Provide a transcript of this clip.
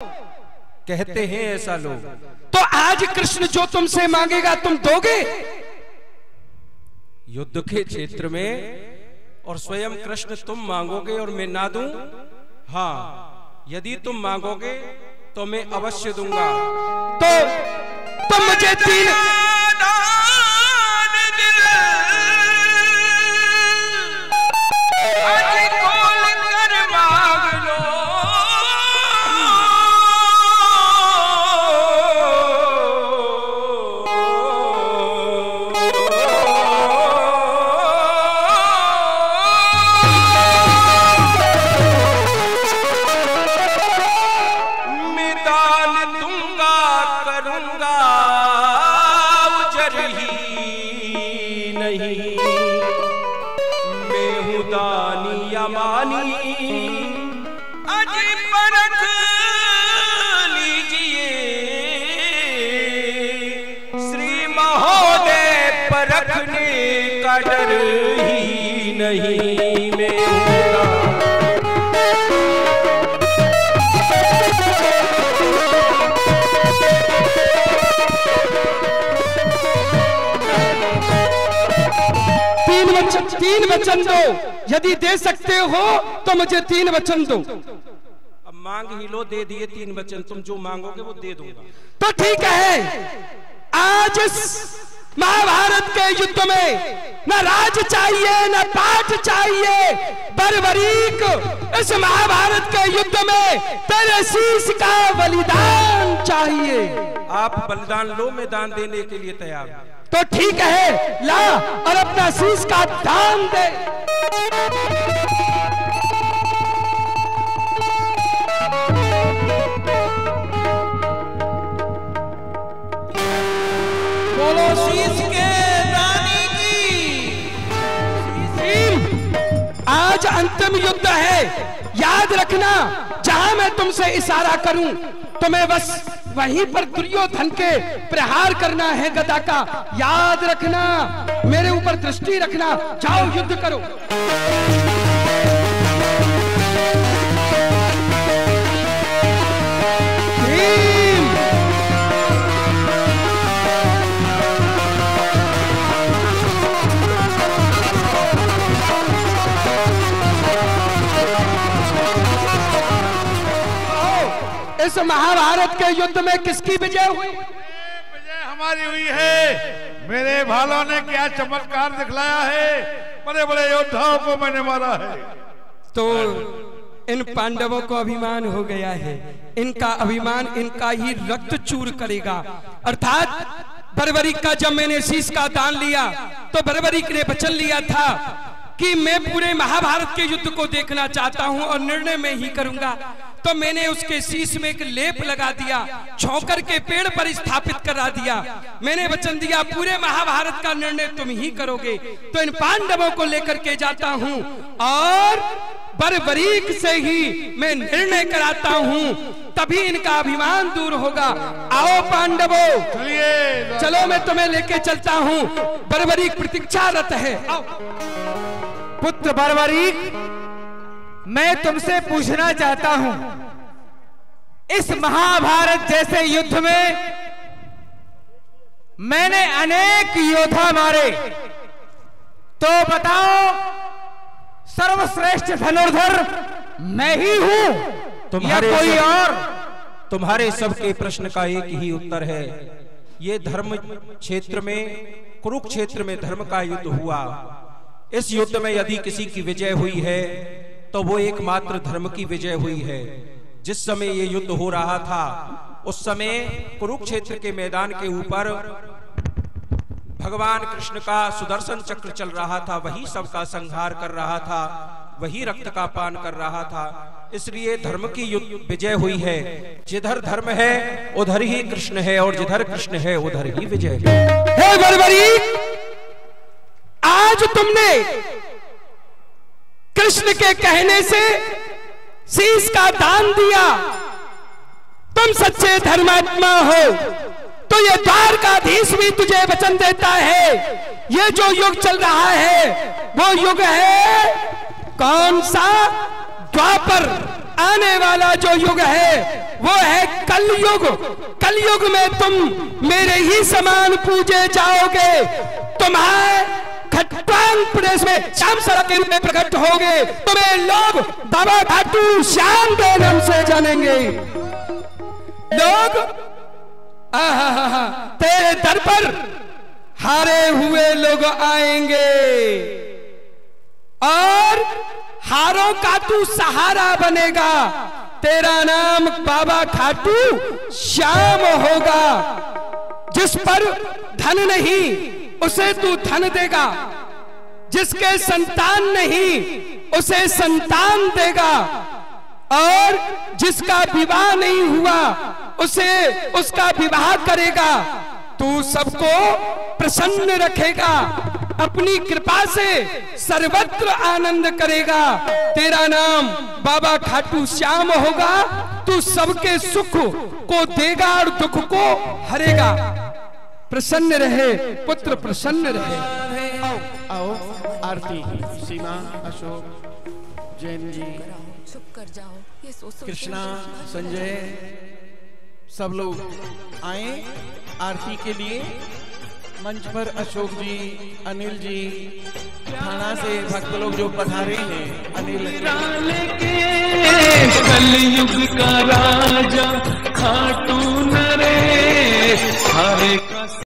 कहते हैं ऐसा लोग। तो आज कृष्ण जो तुमसे मांगेगा तुम दोगे? युद्ध के क्षेत्र में और स्वयं कृष्ण तुम मांगोगे और मैं ना दूं? हाँ, यदि तुम मांगोगे तो मैं अवश्य दूंगा। तो तुम मुझे 3 डर ही नहीं मैं तीन वचन दो, यदि दे सकते हो तो मुझे 3 वचन दो। अब मांग ही लो, दे दिए 3 वचन। तुम जो मांगोगे वो दे दूंगा। तो ठीक है, आज इस महाभारत के युद्ध में न राज चाहिए न पाठ चाहिए, बर्बरीक इस महाभारत के युद्ध में तेरे शीश का बलिदान चाहिए। आप बलिदान लो, मैं दान देने के लिए तैयार हूं। तो ठीक है, ला और अपना शीश का दान दे। बोलो शीश के दानी की। आज अंतिम युद्ध है, याद रखना। जहां मैं तुमसे इशारा करूं तुम्हें बस वहीं पर दुर्योधन के प्रहार करना है गदा का। याद रखना, मेरे ऊपर दृष्टि रखना। जाओ युद्ध करो। इस महाभारत के युद्ध में किसकी विजय हुई? विजय हमारी हुई है। मेरे भालों ने क्या चमत्कार दिखलाया है, बड़े बड़े योद्धाओं को मैंने मारा है। तो इन पांडवों को अभिमान हो गया है, इनका अभिमान इनका ही रक्त चूर करेगा। अर्थात बर्बरीक का जब मैंने शीश का दान लिया तो बर्बरीक ने वचन लिया था कि मैं पूरे महाभारत के युद्ध को देखना चाहता हूं और निर्णय में ही करूंगा। तो मैंने उसके शीश में एक लेप लगा दिया, छौकर के पेड़ पर स्थापित करा दिया। मैंने वचन दिया पूरे महाभारत का निर्णय तुम ही करोगे। तो इन पांडवों को लेकर के जाता हूं और बर्बरीक से ही मैं निर्णय कराता हूं, तभी इनका अभिमान दूर होगा। आओ पांडवों, चलो मैं तुम्हें लेके चलता हूं। बर्बरीक प्रतीक्षारत है। आओ। पुत्र बर्बरीक, मैं तुमसे पूछना चाहता हूं, इस महाभारत जैसे युद्ध में मैंने अनेक योद्धा मारे, तो बताओ सर्वश्रेष्ठ धनुर्धर मैं ही हूं तुम्हारे या कोई और? तुम्हारे सबके प्रश्न का एक ही उत्तर है। ये धर्म क्षेत्र में, कुरुक्षेत्र में धर्म का युद्ध हुआ। इस युद्ध में यदि किसी की विजय हुई है तो वो एकमात्र धर्म की विजय हुई है। जिस समय ये युद्ध हो रहा था उस समय कुरुक्षेत्र के मैदान के ऊपर भगवान कृष्ण का सुदर्शन चक्र चल रहा था, वही सबका संहार कर रहा था, वही रक्त का पान कर रहा था। इसलिए धर्म की युद्ध विजय हुई है। जिधर धर्म है उधर ही कृष्ण है और जिधर कृष्ण है उधर ही विजय है। हे बर्बरीक, आज तुमने कृष्ण के कहने से शीश का दान दिया। तुम सच्चे धर्मात्मा हो तो ये द्वारकाधीश भी तुझे वचन देता है। ये जो युग चल रहा है वो युग है कौन सा? द्वापर। आने वाला जो युग है वो है कलयुग। कलयुग में तुम मेरे ही समान पूजे जाओगे। तुम्हारे खट्टांग प्रदेश में श्याम सरक के रूप में प्रकट होगे। तुम्हें लोग बाबा खाटू श्याम के नाम से जानेंगे। लोग तेरे दर पर हारे हुए लोग आएंगे और हारों का तू सहारा बनेगा। तेरा नाम बाबा खाटू श्याम होगा। जिस पर धन नहीं उसे तू धन देगा, जिसके संतान नहीं उसे संतान देगा, और जिसका विवाह नहीं हुआ उसे उसका विवाह करेगा। तू सबको प्रसन्न रखेगा, अपनी कृपा से सर्वत्र आनंद करेगा। तेरा नाम बाबा खाटू श्याम होगा। तू सबके सुख को देगा और दुख को हरेगा। प्रसन्न रहे पुत्र, प्रसन्न रहे। आओ आरती। सीमा, अशोक, जैन जी, चुप कर जाओ। ये सोचो कृष्णा, संजय, सब लोग आए आरती के लिए। मंच पर अशोक जी, अनिल जी, थाना से भक्त लोग जो पधारे हैं। अनिल कलयुग का राजा खाटू नरेश, हरे